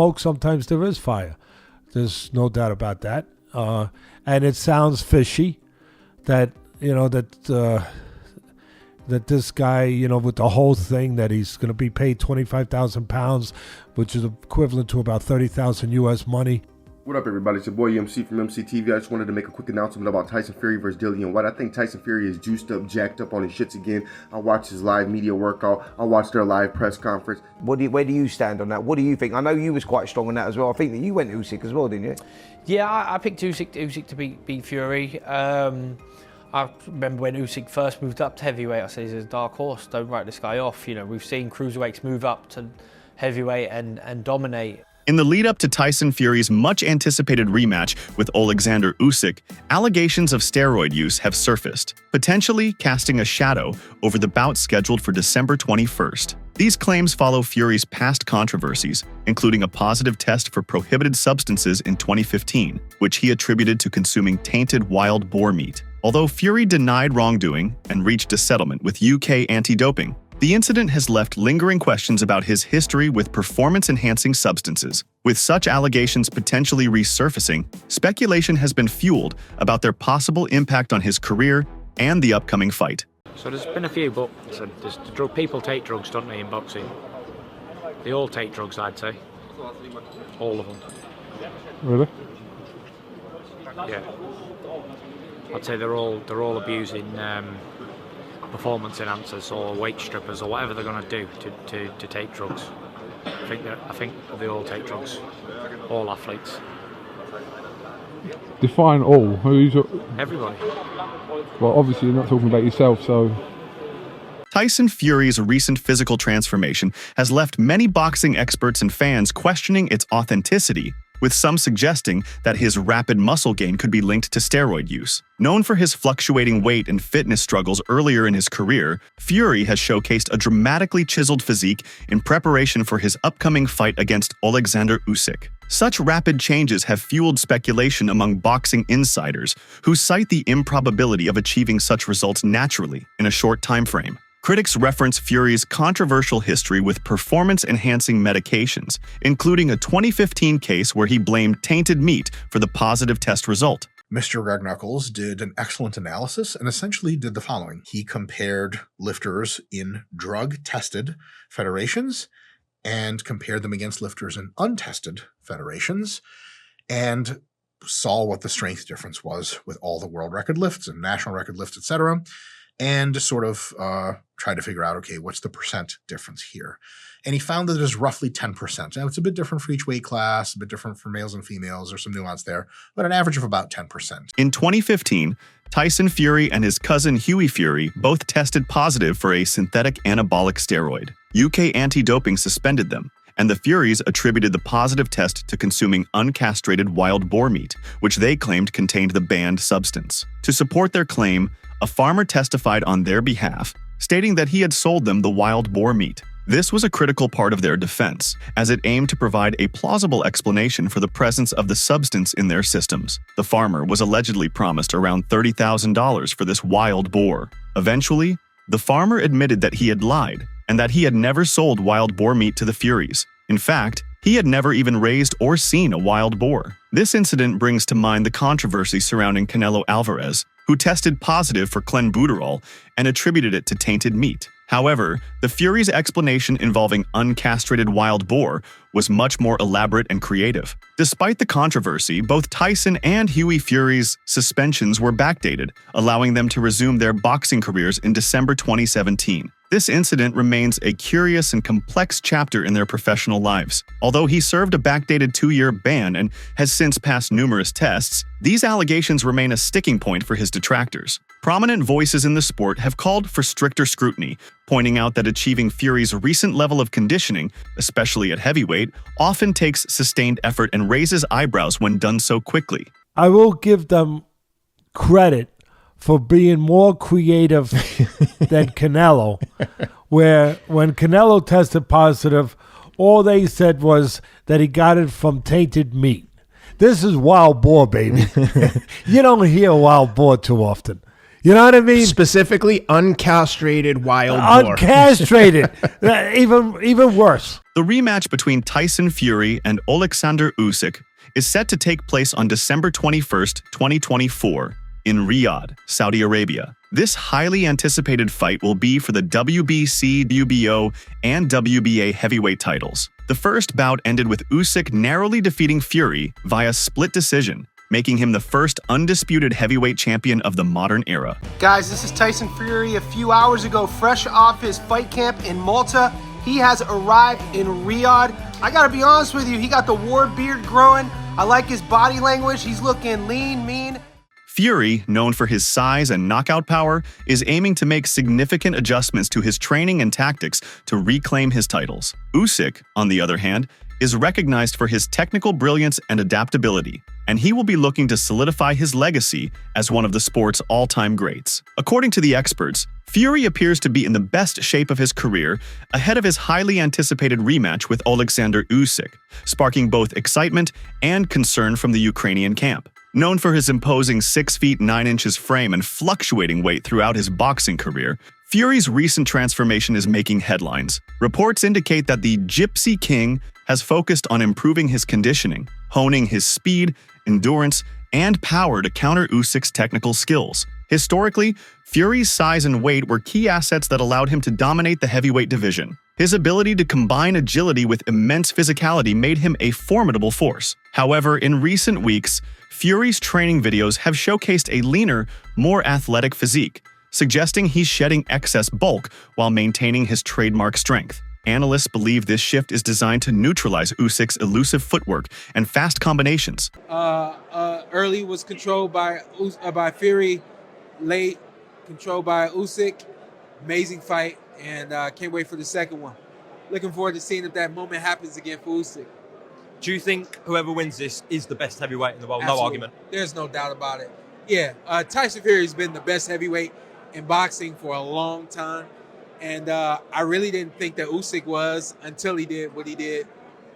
smoke, sometimes there is fire. There's no doubt about that. And it sounds fishy that, that this guy, with the whole thing, that he's going to be paid 25,000 pounds, which is equivalent to about 30,000 US money. What up, everybody? It's your boy MC from MCTV. I just wanted to make a quick announcement about Tyson Fury versus Dillian White. I think Tyson Fury is juiced up, jacked up on his shits again. I watched his live media workout. I watched their live press conference. Where do you stand on that? What do you think? I know you was quite strong on that as well. I think that you went Usyk as well, didn't you? Yeah, I picked Usyk to beat Fury. I remember when Usyk first moved up to heavyweight, I said he's a dark horse, don't write this guy off. We've seen cruiserweights move up to heavyweight and dominate. In the lead-up to Tyson Fury's much-anticipated rematch with Alexander Usyk, allegations of steroid use have surfaced, potentially casting a shadow over the bout scheduled for December 21st. These claims follow Fury's past controversies, including a positive test for prohibited substances in 2015, which he attributed to consuming tainted wild boar meat. Although Fury denied wrongdoing and reached a settlement with UK anti-doping, the incident has left lingering questions about his history with performance-enhancing substances. With such allegations potentially resurfacing, speculation has been fueled about their possible impact on his career and the upcoming fight. So there's been a few, but people take drugs, don't they, in boxing? They all take drugs, I'd say. All of them. Really? Yeah. I'd say they're all abusing performance enhancers or weight strippers or whatever they're going to do to take drugs. I think they all take drugs. All athletes. Define all. Who's everybody? Well, obviously you're not talking about yourself, so. Tyson Fury's recent physical transformation has left many boxing experts and fans questioning its authenticity, with some suggesting that his rapid muscle gain could be linked to steroid use. Known for his fluctuating weight and fitness struggles earlier in his career, Fury has showcased a dramatically chiseled physique in preparation for his upcoming fight against Alexander Usyk. Such rapid changes have fueled speculation among boxing insiders, who cite the improbability of achieving such results naturally in a short time frame. Critics reference Fury's controversial history with performance-enhancing medications, including a 2015 case where he blamed tainted meat for the positive test result. Mr. Greg Knuckles did an excellent analysis and essentially did the following. He compared lifters in drug-tested federations and compared them against lifters in untested federations and saw what the strength difference was with all the world record lifts and national record lifts, etc., and sort of tried to figure out, okay, what's the percent difference here? And he found that there's roughly 10%. Now, it's a bit different for each weight class, a bit different for males and females. There's some nuance there, but an average of about 10%. In 2015, Tyson Fury and his cousin Hughie Fury both tested positive for a synthetic anabolic steroid. UK anti-doping suspended them, and the Furies attributed the positive test to consuming uncastrated wild boar meat, which they claimed contained the banned substance. To support their claim, a farmer testified on their behalf, stating that he had sold them the wild boar meat. This was a critical part of their defense, as it aimed to provide a plausible explanation for the presence of the substance in their systems. The farmer was allegedly promised around $30,000 for this wild boar. Eventually, the farmer admitted that he had lied, and that he had never sold wild boar meat to the Furies. In fact, he had never even raised or seen a wild boar. This incident brings to mind the controversy surrounding Canelo Alvarez, who tested positive for clenbuterol and attributed it to tainted meat. However, the Furies' explanation involving uncastrated wild boar was much more elaborate and creative. Despite the controversy, both Tyson and Hughie Fury's suspensions were backdated, allowing them to resume their boxing careers in December 2017. This incident remains a curious and complex chapter in their professional lives. Although he served a backdated 2-year ban and has since passed numerous tests, these allegations remain a sticking point for his detractors. Prominent voices in the sport have called for stricter scrutiny, pointing out that achieving Fury's recent level of conditioning, especially at heavyweight, often takes sustained effort and raises eyebrows when done so quickly. I will give them credit for being more creative than Canelo, where when Canelo tested positive, all they said was that he got it from tainted meat. This is wild boar, baby. You don't hear wild boar too often. You know what I mean? Specifically, uncastrated wild boar. Uncastrated. even worse. The rematch between Tyson Fury and Alexander Usyk is set to take place on December 21st, 2024 in Riyadh, Saudi Arabia. This highly anticipated fight will be for the WBC, WBO, and WBA heavyweight titles. The first bout ended with Usyk narrowly defeating Fury via split decision, making him the first undisputed heavyweight champion of the modern era. Guys, this is Tyson Fury. A few hours ago, fresh off his fight camp in Malta, he has arrived in Riyadh. I gotta be honest with you, he got the war beard growing. I like his body language. He's looking lean, mean. Fury, known for his size and knockout power, is aiming to make significant adjustments to his training and tactics to reclaim his titles. Usyk, on the other hand, is recognized for his technical brilliance and adaptability, and he will be looking to solidify his legacy as one of the sport's all-time greats. According to the experts, Fury appears to be in the best shape of his career ahead of his highly anticipated rematch with Alexander Usyk, sparking both excitement and concern from the Ukrainian camp. Known for his imposing 6 feet 9 inches frame and fluctuating weight throughout his boxing career, Fury's recent transformation is making headlines. Reports indicate that the Gypsy King has focused on improving his conditioning, honing his speed, endurance, and power to counter Usyk's technical skills. Historically, Fury's size and weight were key assets that allowed him to dominate the heavyweight division. His ability to combine agility with immense physicality made him a formidable force. However, in recent weeks, Fury's training videos have showcased a leaner, more athletic physique, suggesting he's shedding excess bulk while maintaining his trademark strength. Analysts believe this shift is designed to neutralize Usyk's elusive footwork and fast combinations. Early was controlled by Fury, late controlled by Usyk. Amazing fight, and can't wait for the second one. Looking forward to seeing if that moment happens again for Usyk. Do you think whoever wins this is the best heavyweight in the world? Absolutely. No argument. There's no doubt about it. Yeah, Tyson Fury has been the best heavyweight in boxing for a long time. And I really didn't think that Usyk was until he did what he did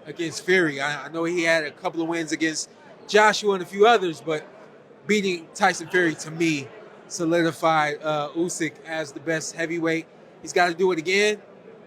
against Fury. I know he had a couple of wins against Joshua and a few others, but beating Tyson Fury, to me, solidified Usyk as the best heavyweight. He's got to do it again,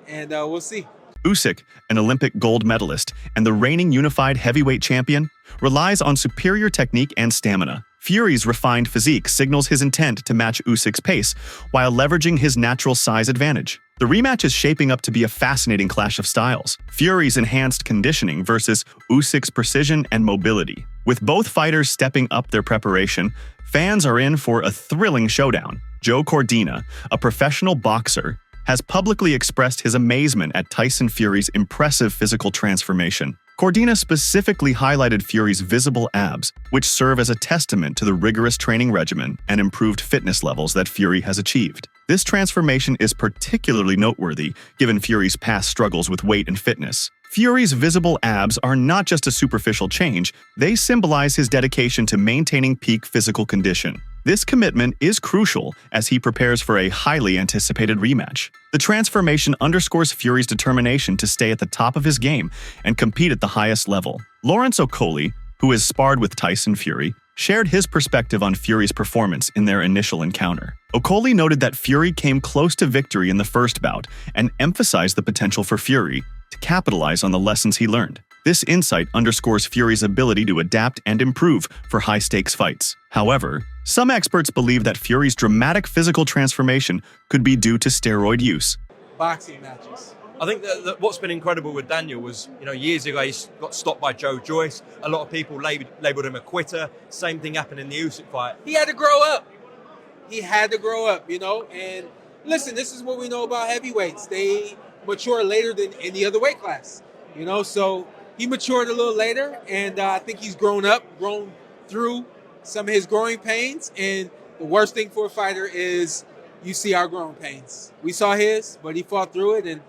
and we'll see. Usyk, an Olympic gold medalist and the reigning unified heavyweight champion, relies on superior technique and stamina. Fury's refined physique signals his intent to match Usyk's pace while leveraging his natural size advantage. The rematch is shaping up to be a fascinating clash of styles. Fury's enhanced conditioning versus Usyk's precision and mobility. With both fighters stepping up their preparation, fans are in for a thrilling showdown. Joe Cordina, a professional boxer, has publicly expressed his amazement at Tyson Fury's impressive physical transformation. Cordina specifically highlighted Fury's visible abs, which serve as a testament to the rigorous training regimen and improved fitness levels that Fury has achieved. This transformation is particularly noteworthy given Fury's past struggles with weight and fitness. Fury's visible abs are not just a superficial change, they symbolize his dedication to maintaining peak physical condition. This commitment is crucial as he prepares for a highly anticipated rematch. The transformation underscores Fury's determination to stay at the top of his game and compete at the highest level. Lawrence Okolie, who has sparred with Tyson Fury, shared his perspective on Fury's performance in their initial encounter. Okolie noted that Fury came close to victory in the first bout and emphasized the potential for Fury to capitalize on the lessons he learned. This insight underscores Fury's ability to adapt and improve for high-stakes fights. However, some experts believe that Fury's dramatic physical transformation could be due to steroid use. Boxing matches. I think that what's been incredible with Daniel was, years ago he got stopped by Joe Joyce. A lot of people labeled him a quitter. Same thing happened in the Usyk fight. He had to grow up. And listen, this is what we know about heavyweights. They mature later than any other weight class, so he matured a little later, and I think he's grown through some of his growing pains. And the worst thing for a fighter is you see our growing pains. We saw his, but he fought through it, and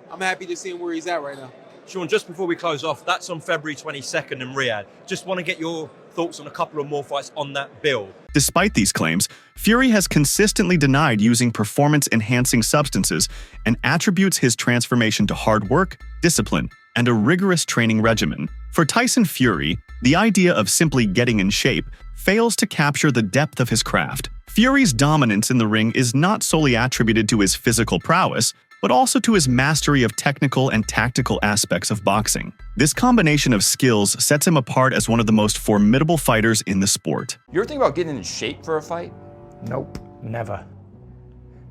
I'm happy to see him where he's at right now. Sean, just before we close off, that's on February 22nd in Riyadh. Just want to get your thoughts on a couple of more fights on that bill. Despite these claims, Fury has consistently denied using performance-enhancing substances and attributes his transformation to hard work, discipline, and a rigorous training regimen. For Tyson Fury, The idea of simply getting in shape fails to capture the depth of his craft. Fury's dominance in the ring is not solely attributed to his physical prowess, but also to his mastery of technical and tactical aspects of boxing. This combination of skills sets him apart as one of the most formidable fighters in the sport. You ever think about getting in shape for a fight? Nope, never.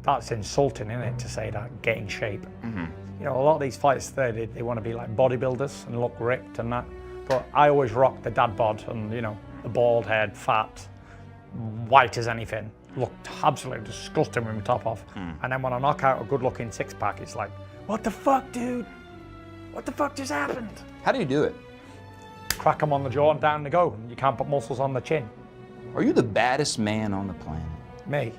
That's insulting, isn't it, to say that, get in shape. You know, a lot of these fighters, they want to be like bodybuilders and look ripped and that, but I always rock the dad bod and, you know, the bald head, fat, white as anything. Looked absolutely disgusting with my top off. And then when I knock out a good-looking six-pack, it's like, what the fuck, dude? What the fuck just happened? How do you do it? Crack them on the jaw and down they go. You can't put muscles on the chin. Are you the baddest man on the planet? Me.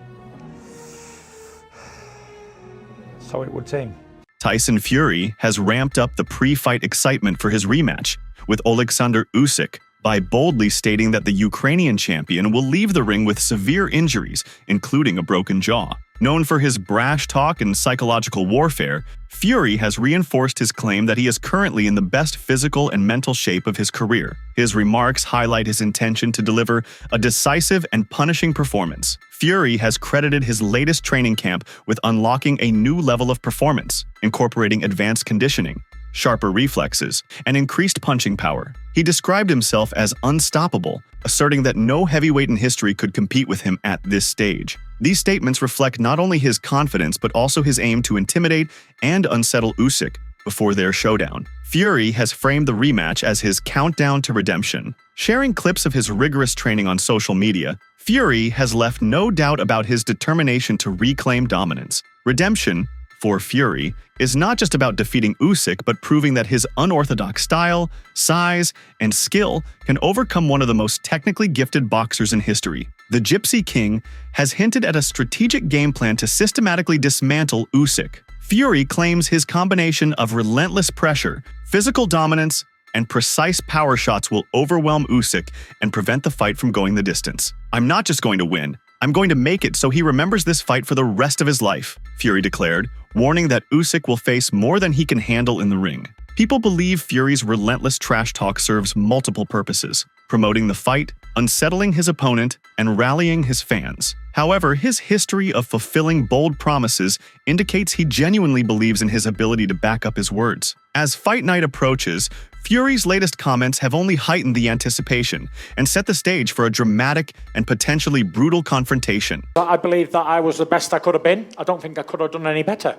So it would seem. Tyson Fury has ramped up the pre-fight excitement for his rematch with Alexander Usyk by boldly stating that the Ukrainian champion will leave the ring with severe injuries, including a broken jaw. Known for his brash talk and psychological warfare, Fury has reinforced his claim that he is currently in the best physical and mental shape of his career. His remarks highlight his intention to deliver a decisive and punishing performance. Fury has credited his latest training camp with unlocking a new level of performance, incorporating advanced conditioning, sharper reflexes, and increased punching power. He described himself as unstoppable, asserting that no heavyweight in history could compete with him at this stage. These statements reflect not only his confidence but also his aim to intimidate and unsettle Usyk before their showdown. Fury has framed the rematch as his countdown to redemption. Sharing clips of his rigorous training on social media, Fury has left no doubt about his determination to reclaim dominance. Redemption, for Fury, is not just about defeating Usyk, but proving that his unorthodox style, size, and skill can overcome one of the most technically gifted boxers in history. The Gypsy King has hinted at a strategic game plan to systematically dismantle Usyk. Fury claims his combination of relentless pressure, physical dominance, and precise power shots will overwhelm Usyk and prevent the fight from going the distance. "I'm not just going to win, I'm going to make it so he remembers this fight for the rest of his life," Fury declared, warning that Usyk will face more than he can handle in the ring. People believe Fury's relentless trash talk serves multiple purposes: promoting the fight, unsettling his opponent, and rallying his fans. However, his history of fulfilling bold promises indicates he genuinely believes in his ability to back up his words. As fight night approaches, Fury's latest comments have only heightened the anticipation and set the stage for a dramatic and potentially brutal confrontation. I believe that I was the best I could have been. I don't think I could have done any better.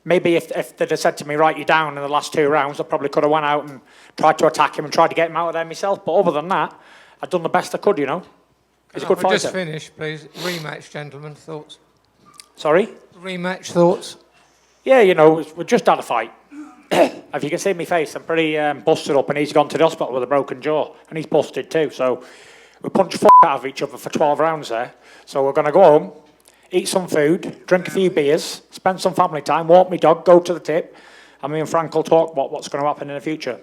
Maybe if they'd have said to me, write you down in the last 2 rounds, I probably could have went out and tried to attack him and tried to get him out of there myself. But other than that, I've done the best I could, you know. He's a good fighter. Just finish, please. Rematch, gentlemen. Thoughts? Sorry? Rematch, thoughts? Yeah, you know, we just had a fight. If you can see my face, I'm pretty busted up, and he's gone to the hospital with a broken jaw, and he's busted too. So we punched out of each other for 12 rounds there. So we're going to go home, eat some food, drink a few beers, spend some family time, walk my dog, go to the tip, and me and Frank will talk about what's going to happen in the future.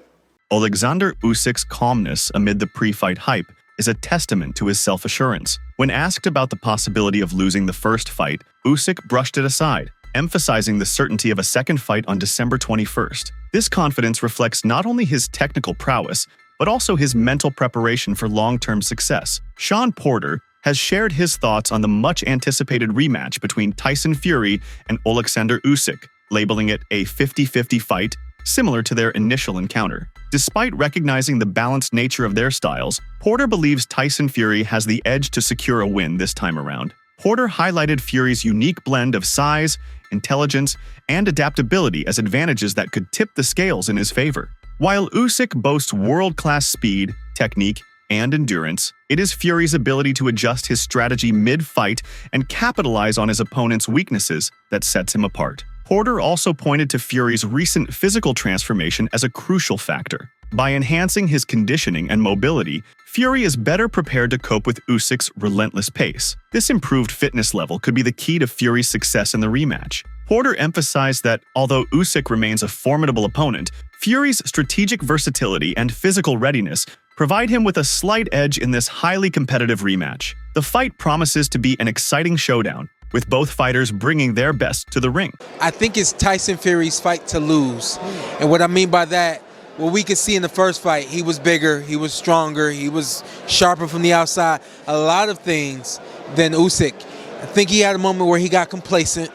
Alexander Usyk's calmness amid the pre-fight hype is a testament to his self-assurance. When asked about the possibility of losing the first fight, Usyk brushed it aside, emphasizing the certainty of a second fight on December 21st. This confidence reflects not only his technical prowess, but also his mental preparation for long-term success. Sean Porter has shared his thoughts on the much-anticipated rematch between Tyson Fury and Alexander Usyk, labeling it a 50-50 fight, similar to their initial encounter. Despite recognizing the balanced nature of their styles, Porter believes Tyson Fury has the edge to secure a win this time around. Porter highlighted Fury's unique blend of size, intelligence, and adaptability as advantages that could tip the scales in his favor. While Usyk boasts world-class speed, technique, and endurance, it is Fury's ability to adjust his strategy mid-fight and capitalize on his opponent's weaknesses that sets him apart. Porter also pointed to Fury's recent physical transformation as a crucial factor. By enhancing his conditioning and mobility, Fury is better prepared to cope with Usyk's relentless pace. This improved fitness level could be the key to Fury's success in the rematch. Porter emphasized that although Usyk remains a formidable opponent, Fury's strategic versatility and physical readiness provide him with a slight edge in this highly competitive rematch. The fight promises to be an exciting showdown, with both fighters bringing their best to the ring. I think it's Tyson Fury's fight to lose. And what I mean by that, what we could see in the first fight, he was bigger, he was stronger, he was sharper from the outside, a lot of things than Usyk. I think he had a moment where he got complacent,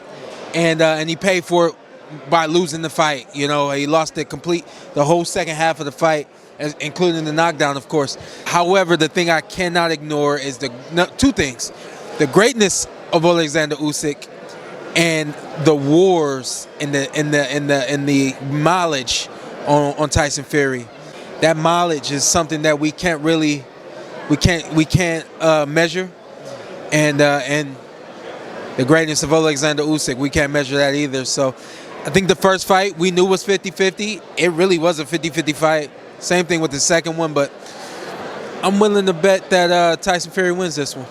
and he paid for it by losing the fight. You know, he lost the whole second half of the fight, including the knockdown, of course. However, the thing I cannot ignore is two things: the greatness of Alexander Usyk and the wars and the mileage on Tyson Fury. That mileage is something that we can't measure, and the greatness of Alexander Usyk, we can't measure that either. So I think the first fight we knew was 50-50. It really was a 50-50 fight. Same thing with the second one, but I'm willing to bet that Tyson Fury wins this one.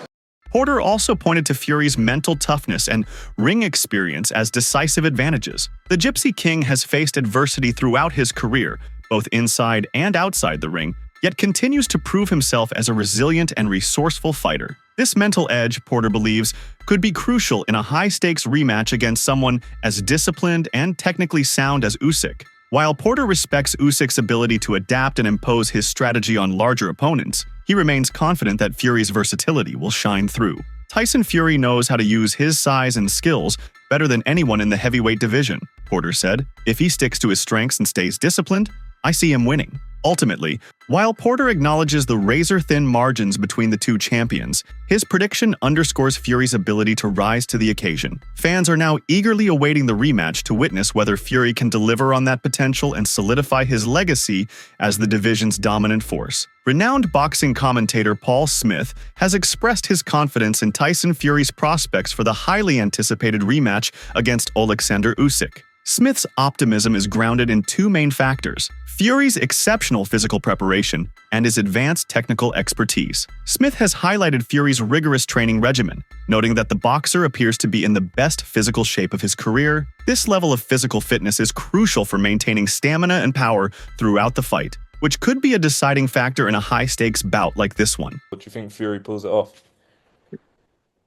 Porter also pointed to Fury's mental toughness and ring experience as decisive advantages. The Gypsy King has faced adversity throughout his career, both inside and outside the ring, yet continues to prove himself as a resilient and resourceful fighter. This mental edge, Porter believes, could be crucial in a high-stakes rematch against someone as disciplined and technically sound as Usyk. While Porter respects Usyk's ability to adapt and impose his strategy on larger opponents, he remains confident that Fury's versatility will shine through. Tyson Fury knows how to use his size and skills better than anyone in the heavyweight division, Porter said. If he sticks to his strengths and stays disciplined, I see him winning. Ultimately, while Porter acknowledges the razor-thin margins between the two champions, his prediction underscores Fury's ability to rise to the occasion. Fans are now eagerly awaiting the rematch to witness whether Fury can deliver on that potential and solidify his legacy as the division's dominant force. Renowned boxing commentator Paul Smith has expressed his confidence in Tyson Fury's prospects for the highly anticipated rematch against Alexander Usyk. Smith's optimism is grounded in two main factors: Fury's exceptional physical preparation and his advanced technical expertise. Smith has highlighted Fury's rigorous training regimen, noting that the boxer appears to be in the best physical shape of his career. This level of physical fitness is crucial for maintaining stamina and power throughout the fight, which could be a deciding factor in a high-stakes bout like this one. What do you think Fury pulls it off?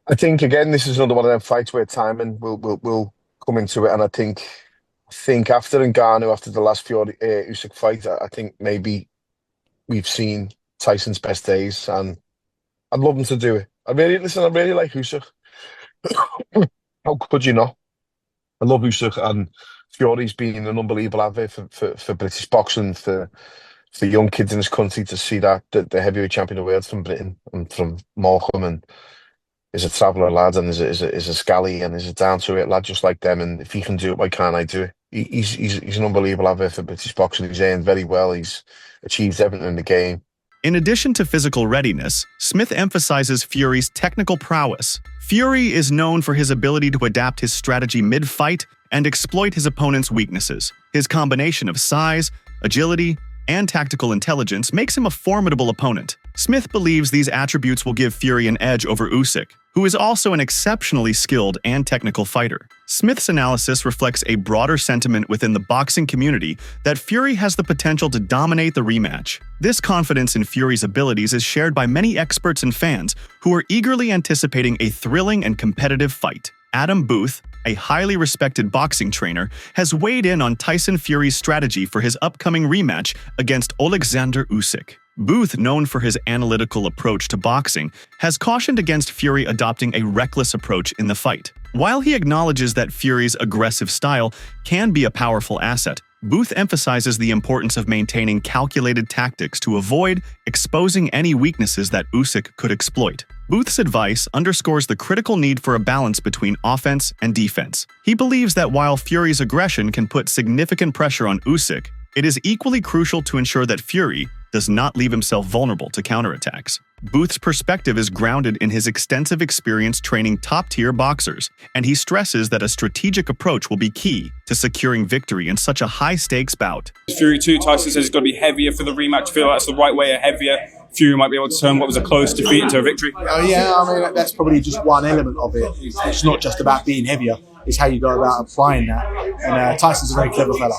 I think, again, this is another one of them fights where timing will come into it, and I think after Ngannou, after the last Fury Usyk fight, I think maybe we've seen Tyson's best days, and I'd love him to do it. I really like Usyk. How could you not? I love Usyk, and Fury's been an unbelievable advert for British boxing, for young kids in this country to see that the heavyweight champion of the world from Britain and from Morecambe, and is a traveller lad, and is a scally, and is a down-to-earth lad just like them. And if he can do it, why can't I do it? He's an unbelievable advert for British boxing. He's earned very well. He's achieved everything in the game. In addition to physical readiness, Smith emphasizes Fury's technical prowess. Fury is known for his ability to adapt his strategy mid-fight and exploit his opponent's weaknesses. His combination of size, agility, and tactical intelligence makes him a formidable opponent. Smith believes these attributes will give Fury an edge over Usyk, who is also an exceptionally skilled and technical fighter. Smith's analysis reflects a broader sentiment within the boxing community that Fury has the potential to dominate the rematch. This confidence in Fury's abilities is shared by many experts and fans who are eagerly anticipating a thrilling and competitive fight. Adam Booth, a highly respected boxing trainer, has weighed in on Tyson Fury's strategy for his upcoming rematch against Alexander Usyk. Booth, known for his analytical approach to boxing, has cautioned against Fury adopting a reckless approach in the fight. While he acknowledges that Fury's aggressive style can be a powerful asset, Booth emphasizes the importance of maintaining calculated tactics to avoid exposing any weaknesses that Usyk could exploit. Booth's advice underscores the critical need for a balance between offense and defense. He believes that while Fury's aggression can put significant pressure on Usyk, it is equally crucial to ensure that Fury does not leave himself vulnerable to counterattacks. Booth's perspective is grounded in his extensive experience training top-tier boxers, and he stresses that a strategic approach will be key to securing victory in such a high-stakes bout. Fury 2, Tyson says it's got to be heavier for the rematch. I feel like that's the right way, heavier. Fury might be able to turn what was a close defeat into a victory. Yeah, I mean, that's probably just one element of it. It's not just about being heavier. It's how you go about applying that. And Tyson's a very clever fella.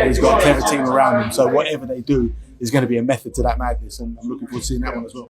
He's got a clever team around him. So whatever they do is going to be a method to that madness. And I'm looking forward to seeing that one as well.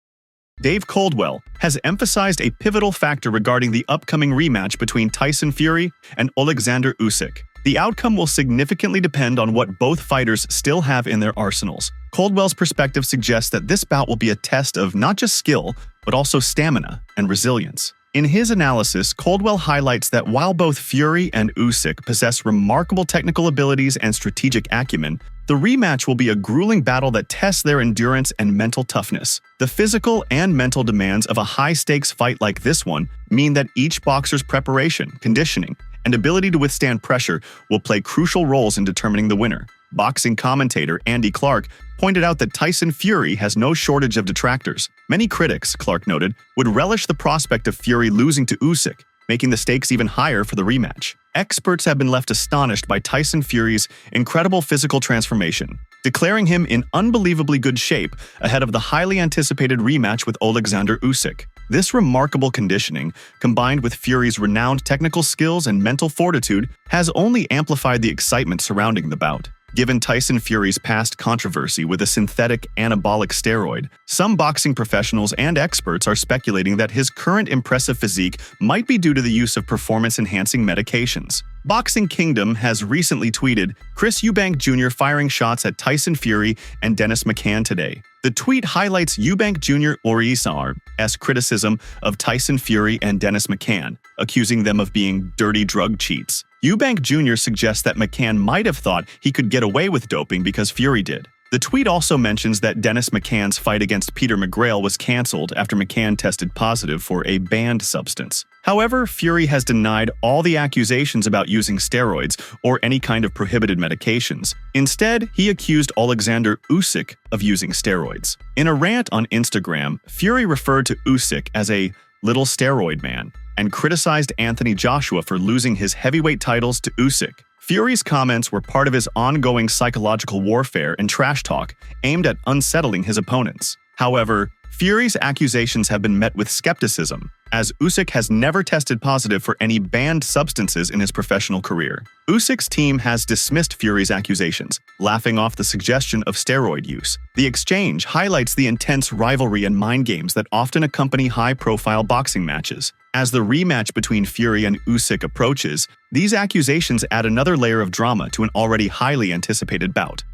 Dave Coldwell has emphasized a pivotal factor regarding the upcoming rematch between Tyson Fury and Alexander Usyk. The outcome will significantly depend on what both fighters still have in their arsenals. Coldwell's perspective suggests that this bout will be a test of not just skill, but also stamina and resilience. In his analysis, Coldwell highlights that while both Fury and Usyk possess remarkable technical abilities and strategic acumen, the rematch will be a grueling battle that tests their endurance and mental toughness. The physical and mental demands of a high-stakes fight like this one mean that each boxer's preparation, conditioning, and ability to withstand pressure will play crucial roles in determining the winner. Boxing commentator Andy Clark pointed out that Tyson Fury has no shortage of detractors. Many critics, Clark noted, would relish the prospect of Fury losing to Usyk, making the stakes even higher for the rematch. Experts have been left astonished by Tyson Fury's incredible physical transformation, declaring him in unbelievably good shape ahead of the highly anticipated rematch with Alexander Usyk. This remarkable conditioning, combined with Fury's renowned technical skills and mental fortitude, has only amplified the excitement surrounding the bout. Given Tyson Fury's past controversy with a synthetic anabolic steroid, some boxing professionals and experts are speculating that his current impressive physique might be due to the use of performance-enhancing medications. Boxing Kingdom has recently tweeted Chris Eubank Jr. firing shots at Tyson Fury and Dennis McCann today. The tweet highlights Eubank Jr. Orisar's criticism of Tyson Fury and Dennis McCann, accusing them of being dirty drug cheats. Eubank Jr. suggests that McCann might have thought he could get away with doping because Fury did. The tweet also mentions that Dennis McCann's fight against Peter McGrail was cancelled after McCann tested positive for a banned substance. However, Fury has denied all the accusations about using steroids or any kind of prohibited medications. Instead, he accused Alexander Usyk of using steroids. In a rant on Instagram, Fury referred to Usyk as a little steroid man and criticized Anthony Joshua for losing his heavyweight titles to Usyk. Fury's comments were part of his ongoing psychological warfare and trash talk aimed at unsettling his opponents. However, Fury's accusations have been met with skepticism, as Usyk has never tested positive for any banned substances in his professional career. Usyk's team has dismissed Fury's accusations, laughing off the suggestion of steroid use. The exchange highlights the intense rivalry and mind games that often accompany high-profile boxing matches. As the rematch between Fury and Usyk approaches, these accusations add another layer of drama to an already highly anticipated bout.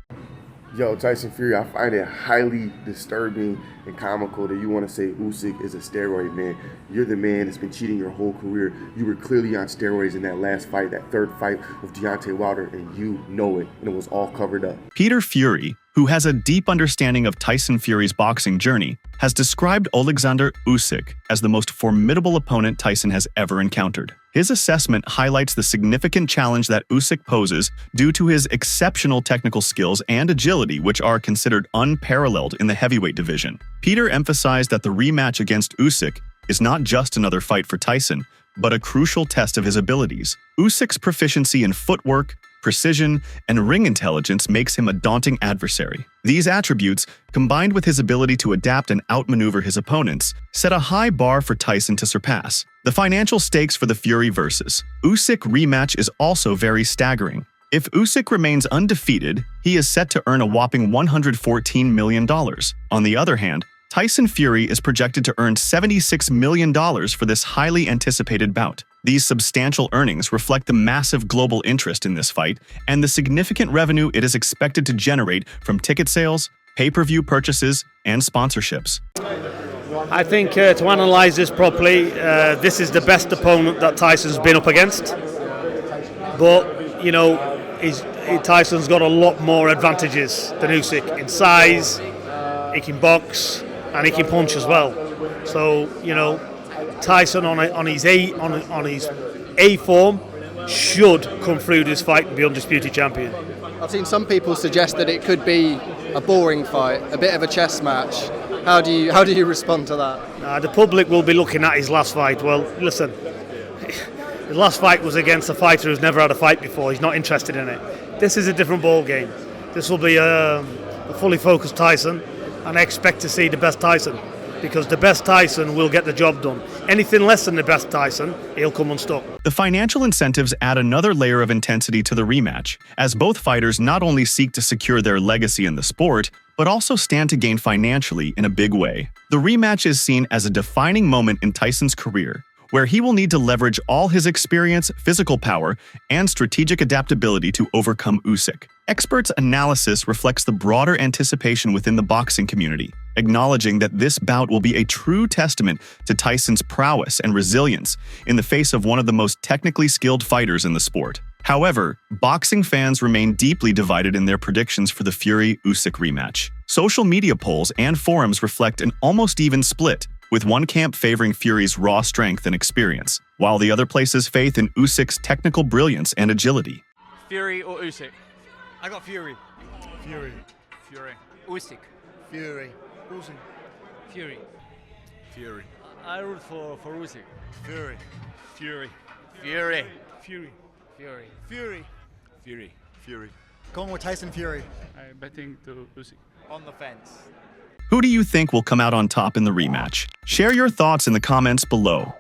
Yo, Tyson Fury, I find it highly disturbing and comical that you want to say Usyk is a steroid man. You're the man that's been cheating your whole career. You were clearly on steroids in that last fight, that third fight with Deontay Wilder, and you know it, and it was all covered up. Peter Fury, who has a deep understanding of Tyson Fury's boxing journey, has described Alexander Usyk as the most formidable opponent Tyson has ever encountered. His assessment highlights the significant challenge that Usyk poses due to his exceptional technical skills and agility, which are considered unparalleled in the heavyweight division. Peter emphasized that the rematch against Usyk is not just another fight for Tyson, but a crucial test of his abilities. Usyk's proficiency in footwork, precision, and ring intelligence makes him a daunting adversary. These attributes, combined with his ability to adapt and outmaneuver his opponents, set a high bar for Tyson to surpass. The financial stakes for the Fury vs. Usyk rematch is also very staggering. If Usyk remains undefeated, he is set to earn a whopping $114 million. On the other hand, Tyson Fury is projected to earn $76 million for this highly anticipated bout. These substantial earnings reflect the massive global interest in this fight and the significant revenue it is expected to generate from ticket sales, pay-per-view purchases, and sponsorships. I think to analyse this properly, this is the best opponent that Tyson's been up against. But, you know, Tyson's got a lot more advantages than Usyk in size, he can box, and he can punch as well. So, you know, Tyson on his A form should come through this fight and be undisputed champion. I've seen some people suggest that it could be a boring fight, a bit of a chess match. How do you respond to that? The public will be looking at his last fight. Well, listen, his last fight was against a fighter who's never had a fight before. He's not interested in it. This is a different ball game. This will be a fully focused Tyson, and I expect to see the best Tyson, because the best Tyson will get the job done. Anything less than the best Tyson, he'll come unstuck. The financial incentives add another layer of intensity to the rematch, as both fighters not only seek to secure their legacy in the sport, but also stand to gain financially in a big way. The rematch is seen as a defining moment in Tyson's career, where he will need to leverage all his experience, physical power, and strategic adaptability to overcome Usyk. Experts' analysis reflects the broader anticipation within the boxing community, acknowledging that this bout will be a true testament to Tyson's prowess and resilience in the face of one of the most technically skilled fighters in the sport. However, boxing fans remain deeply divided in their predictions for the Fury-Usyk rematch. Social media polls and forums reflect an almost even split, with one camp favoring Fury's raw strength and experience, while the other places faith in Usyk's technical brilliance and agility. Fury or Usyk? I got Fury. Fury. Fury. Usyk. Fury. Usyk. Fury. Fury. I root for Usyk. Fury. Fury. Fury. Fury. Fury. Fury. Fury. Fury. Going with Tyson Fury. I'm betting to Usyk. On the fence. Who do you think will come out on top in the rematch? Share your thoughts in the comments below.